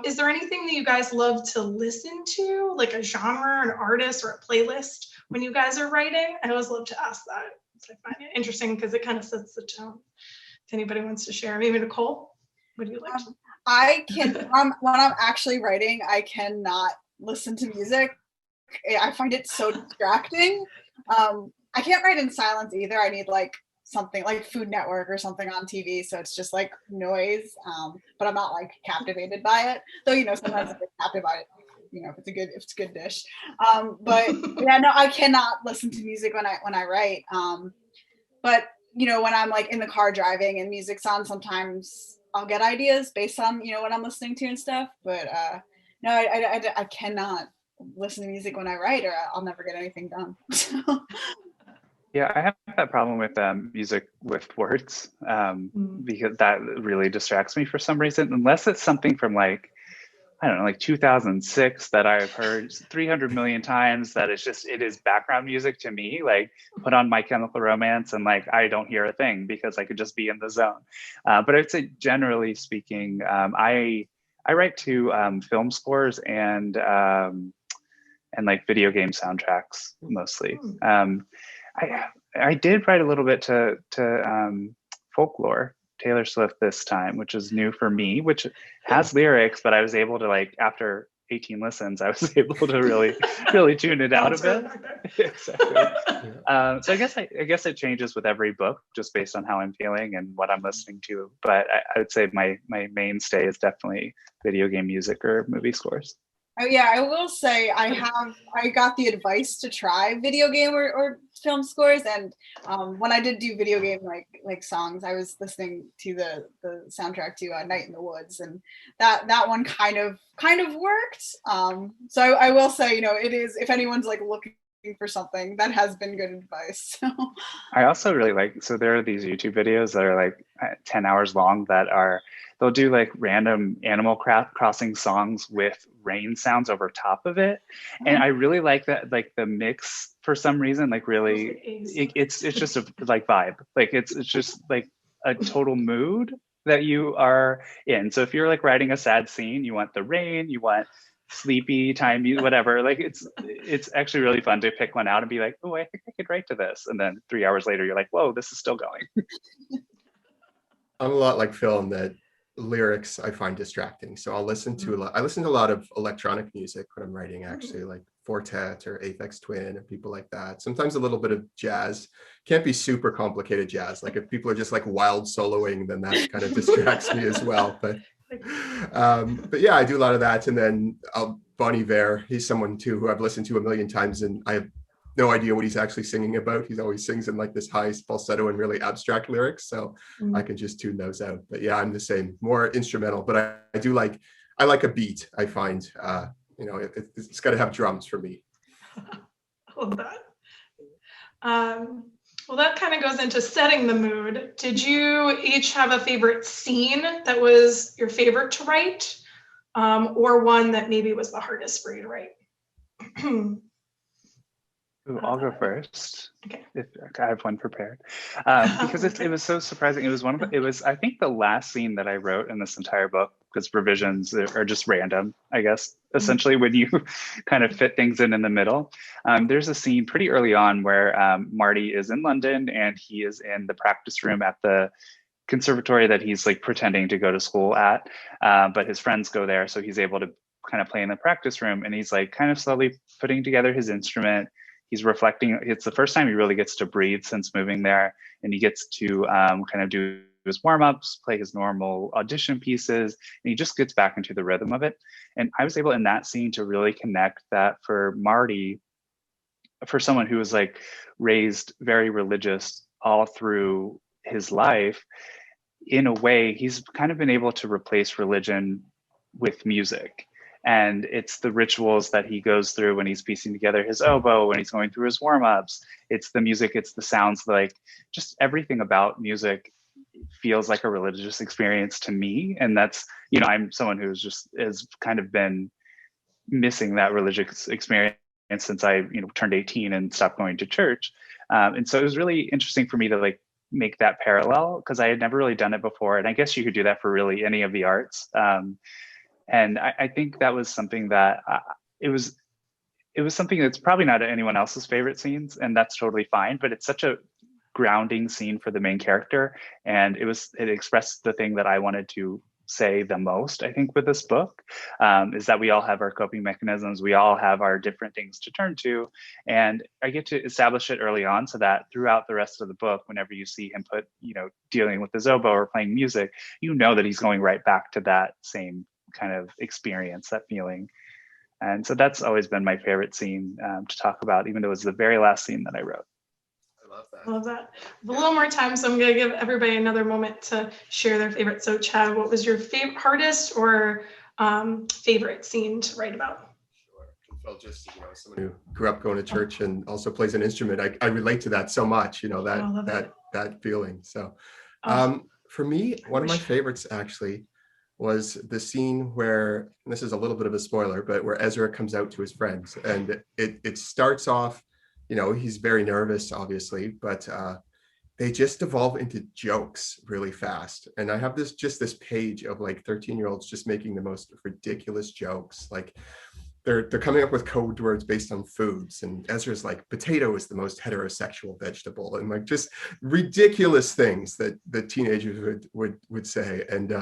is there anything that you guys love to listen to, like a genre, an artist, or a playlist when you guys are writing? I always love to ask that. So I find it interesting because it kind of sets the tone. If anybody wants to share, maybe Nicole, would you like to? I can, when I'm actually writing, I cannot listen to music. I find it so distracting. I can't write in silence either. I need like something like Food Network or something on TV, so it's just like noise. But I'm not like captivated by it. Though sometimes I get captivated by it. If it's a good dish. But yeah, no, I cannot listen to music when I write. But when I'm like in the car driving and music's on, sometimes I'll get ideas based on what I'm listening to and stuff. But no, I cannot listen to music when I write, or I'll never get anything done. Yeah, I have that problem with music with words, because that really distracts me for some reason, unless it's something from like 2006 that I've heard 300 million times, that it is background music to me, like put on My Chemical Romance and like I don't hear a thing because I could just be in the zone. But I'd say generally speaking, I write to film scores and like video game soundtracks mostly. I did write a little bit to folklore, Taylor Swift this time, which is new for me, which has lyrics, but I was able to, like, after 18 listens, I was able to really tune it out a bit. Exactly. So I guess it changes with every book just based on how I'm feeling and what I'm listening to. But I would say my mainstay is definitely video game music or movie scores. Oh yeah, I will say I got the advice to try video game or film scores, and when I did do video game like songs, I was listening to the soundtrack to Night in the Woods, and that one kind of worked. So I will say, it is, if anyone's like looking for something, that has been good advice. I also really so there are these YouTube videos that are like 10 hours long they'll do like random Animal Crossing songs with rain sounds over top of it. And I really like that, like the mix for some reason, like really, it's just a like vibe. Like it's just like a total mood that you are in. So if you're like writing a sad scene, you want the rain, you want sleepy time, whatever. Like it's actually really fun to pick one out and be like, oh, I think I could write to this. And then 3 hours later, you're like, whoa, this is still going. I'm a lot like Phil in that lyrics I find distracting. So I listen to a lot of electronic music when I'm writing, actually, like Fortet or Aphex Twin and people like that. Sometimes a little bit of jazz. Can't be super complicated jazz. Like if people are just like wild soloing, then that kind of distracts me as well. But yeah, I do a lot of that. And then Bon Iver, he's someone too who I've listened to a million times, and I have no idea what he's actually singing about. He always sings in like this high falsetto and really abstract lyrics, so I can just tune those out. But yeah, I'm the same, more instrumental. But I like a beat. I find it's got to have drums for me. I love that. Well, that kind of goes into setting the mood. Did you each have a favorite scene that was your favorite to write, or one that maybe was the hardest for you to write? Ooh, I'll go first. Okay. If I have one prepared, because it was so surprising. It was I think the last scene that I wrote in this entire book, because revisions are just random, I guess. Essentially, when you kind of fit things in the middle, there's a scene pretty early on where Marty is in London and he is in the practice room at the conservatory that he's like pretending to go to school at, but his friends go there, so he's able to kind of play in the practice room, and he's like kind of slowly putting together his instrument. He's reflecting. It's the first time he really gets to breathe since moving there, and he gets to kind of do his warm-ups, play his normal audition pieces, and he just gets back into the rhythm of it. And I was able in that scene to really connect that for Marty, for someone who was like raised very religious all through his life, in a way, he's kind of been able to replace religion with music. And it's the rituals that he goes through when he's piecing together his oboe, when he's going through his warm-ups. It's the music, it's the sounds, like just everything about music feels like a religious experience to me. And that's, you know, I'm someone who's just has kind of been missing that religious experience since I, you know, turned 18 and stopped going to church. And so it was really interesting for me to like make that parallel, because I had never really done it before. And I guess you could do that for really any of the arts. And I think that was something that it was something that's probably not anyone else's favorite scenes, and that's totally fine, but it's such a grounding scene for the main character. And it expressed the thing that I wanted to say the most, I think, with this book, is that we all have our coping mechanisms. We all have our different things to turn to. And I get to establish it early on so that throughout the rest of the book, whenever you see him dealing with his oboe or playing music, you know that he's going right back to that same kind of experience, that feeling. And so that's always been my favorite scene to talk about, even though it was the very last scene that I wrote. I love that. A little more time, so I'm going to give everybody another moment to share their favorite. So Chad, what was your hardest or favorite scene to write about? Sure. Well, just, you know, someone who grew up going to church and also plays an instrument, I relate to that so much, you know, that feeling. So for me, one of my favorites actually was the scene where, and this is a little bit of a spoiler, but where Ezra comes out to his friends, and it starts off, you know, he's very nervous, obviously, but they just evolve into jokes really fast. And I have this page of like 13-year-olds just making the most ridiculous jokes. Like they're coming up with code words based on foods. And Ezra's like, potato is the most heterosexual vegetable, and like just ridiculous things that the teenagers would say. And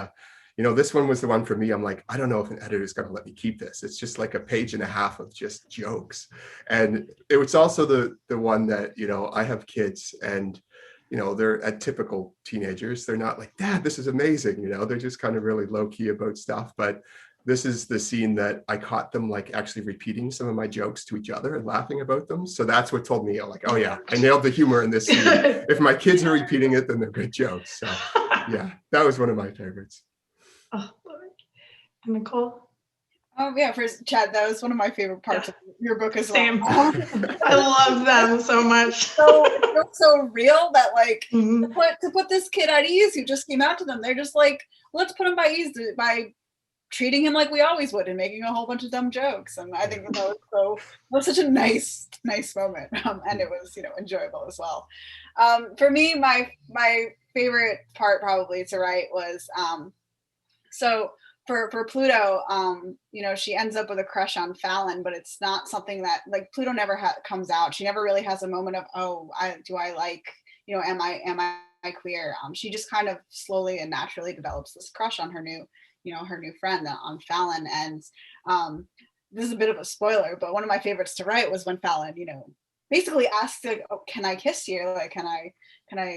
you know, this one was the one for me. I'm like, I don't know if an editor is going to let me keep this. It's just like a page and a half of just jokes. And it was also the one that, you know, I have kids, and, you know, they're at typical teenagers. They're not like, Dad, this is amazing. You know, they're just kind of really low key about stuff. But this is the scene that I caught them like actually repeating some of my jokes to each other and laughing about them. So that's what told me, like, oh yeah, I nailed the humor in this scene. If my kids are repeating it, then they're good jokes. So yeah, that was one of my favorites. Oh, love it. And Nicole? Oh yeah, first Chad, that was one of my favorite parts of your book as well. Same. I love them so much. So it feels so real that like to put this kid at ease who just came out to them, they're just like, let's put him by ease by treating him like we always would and making a whole bunch of dumb jokes. And I think that was such a nice moment, and it was, you know, enjoyable as well. For me, my favorite part probably to write was so for Pluto, you know, she ends up with a crush on Fallon, but it's not something that, like, Pluto never comes out. She never really has a moment of, oh, do I like, you know, am I queer? She just kind of slowly and naturally develops this crush on her new friend, on Fallon. And this is a bit of a spoiler, but one of my favorites to write was when Fallon, you know, basically asked, like, oh, can I kiss you? Like, can I,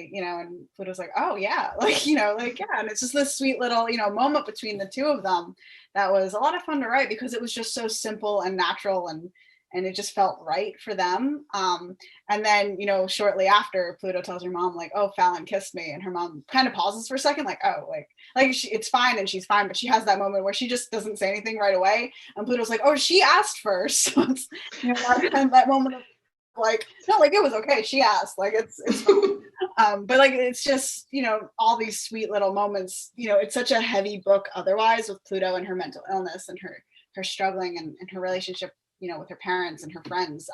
you know, and Pluto's like, oh yeah, like, you know, like, yeah. And it's just this sweet little, you know, moment between the two of them that was a lot of fun to write, because it was just so simple and natural, and it just felt right for them. And then, you know, shortly after, Pluto tells her mom, like, oh, Fallon kissed me. And her mom kind of pauses for a second, like, oh, like it's fine, and she's fine. But she has that moment where she just doesn't say anything right away. And Pluto's like, oh, she asked first. So it's, you know, that moment of, like, no, like, it was okay, she asked, like, it's but like, it's just, you know, all these sweet little moments. You know, it's such a heavy book otherwise, with Pluto and her mental illness and her struggling and her relationship, you know, with her parents and her friends,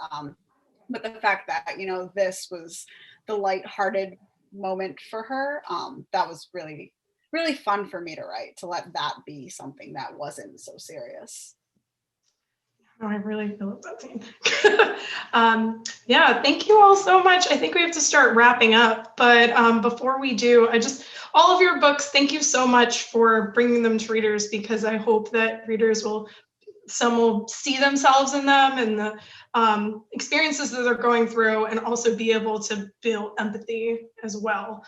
but the fact that, you know, this was the lighthearted moment for her, that was really, really fun for me to write, to let that be something that wasn't so serious. Oh, I really feel that scene. Yeah, thank you all so much. I think we have to start wrapping up, but before we do, all of your books, thank you so much for bringing them to readers, because I hope that readers will some will see themselves in them and the experiences that they're going through, and also be able to build empathy as well.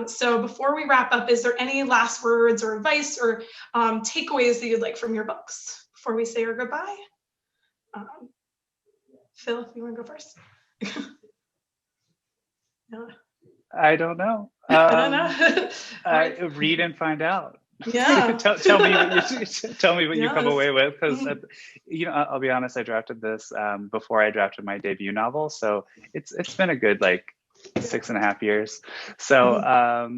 So before we wrap up, is there any last words or advice or takeaways that you'd like from your books before we say our goodbye? Phil, if you want to go first. No. I don't know. I don't know. Read and find out. Yeah. tell me what you come away with, because I'll be honest, I drafted this before I drafted my debut novel, so it's been a good like 6.5 years. So I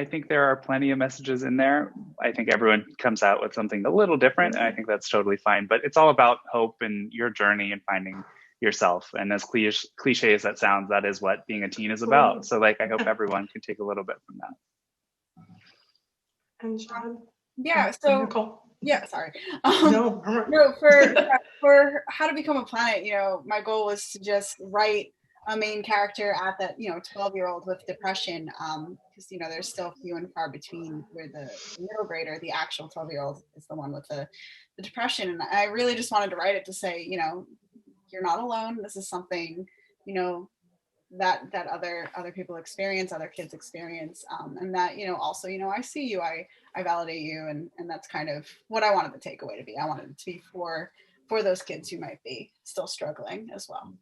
think there are plenty of messages in there. I think everyone comes out with something a little different, and I think that's totally fine. But it's all about hope and your journey and finding yourself. And as cliche as that sounds, that is what being a teen is about. So like, I hope everyone can take a little bit from that. And Sean? Yeah, so Nicole. Yeah, sorry. No, for How to Become a Planet, my goal was to just write a main character at that 12-year-old with depression, because there's still few and far between where the middle grader, the actual 12-year-old, is the one with the depression. And I really just wanted to write it to say, you're not alone. This is something that other people experience, other kids experience, and that also I see you, I validate you, and that's kind of what I wanted the takeaway to be. I wanted it to be for those kids who might be still struggling as well.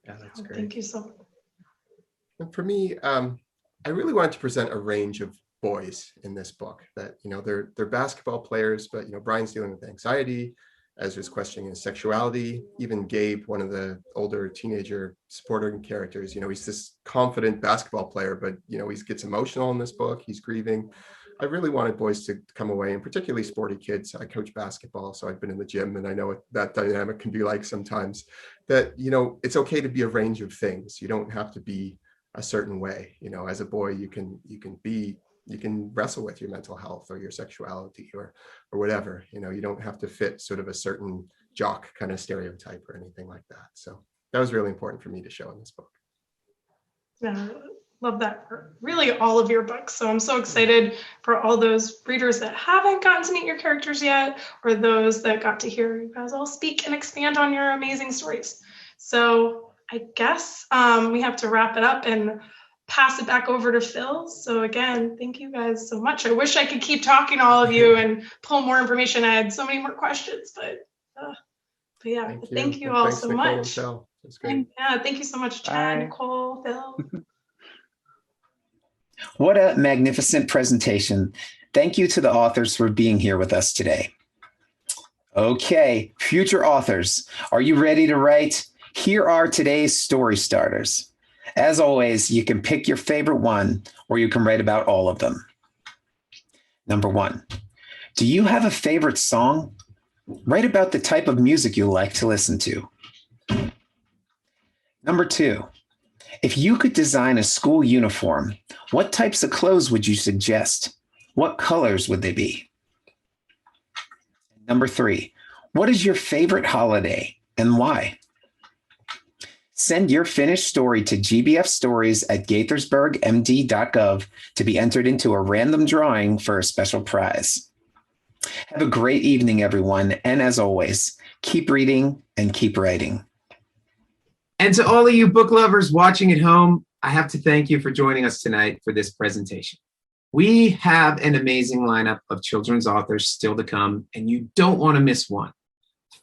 Yeah, that's great. Thank you so much. And for me, I really wanted to present a range of boys in this book that they're basketball players, but Brian's dealing with anxiety. Ezra's questioning his sexuality. Even Gabe, one of the older teenager supporting characters, he's this confident basketball player, but he gets emotional in this book. He's grieving. I really wanted boys to come away, and particularly sporty kids. I coach basketball, so I've been in the gym, and I know what that dynamic can be like sometimes. That it's okay to be a range of things. You don't have to be a certain way. As a boy, you can wrestle with your mental health or your sexuality or whatever. You don't have to fit sort of a certain jock kind of stereotype or anything like that. So that was really important for me to show in this book. Yeah, love that for really all of your books. So I'm so excited for all those readers that haven't gotten to meet your characters yet, or those that got to hear you guys all speak and expand on your amazing stories. So I guess we have to wrap it up and pass it back over to Phil. So again, thank you guys so much. I wish I could keep talking to all of you and pull more information. I had so many more questions, but yeah, thank you all so much. That's great. Yeah, thank you so much, Chad, Nicole, Phil. What a magnificent presentation. Thank you to the authors for being here with us today. Okay, future authors, are you ready to write? Here are today's story starters. As always, you can pick your favorite one, or you can write about all of them. Number 1, do you have a favorite song? Write about the type of music you like to listen to. Number 2, if you could design a school uniform, what types of clothes would you suggest? What colors would they be? Number 3, what is your favorite holiday and why? Send your finished story to gbfstories@gaithersburgmd.gov to be entered into a random drawing for a special prize. Have a great evening, everyone. And as always, keep reading and keep writing. And to all of you book lovers watching at home, I have to thank you for joining us tonight for this presentation. We have an amazing lineup of children's authors still to come, and you don't want to miss one.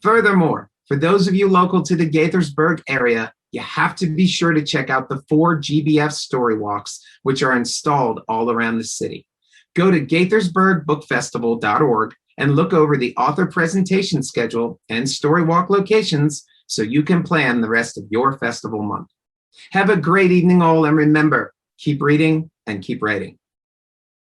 Furthermore, for those of you local to the Gaithersburg area, you have to be sure to check out the 4 GBF Story Walks, which are installed all around the city. Go to Gaithersburgbookfestival.org and look over the author presentation schedule and story walk locations so you can plan the rest of your festival month. Have a great evening all, and remember, keep reading and keep writing.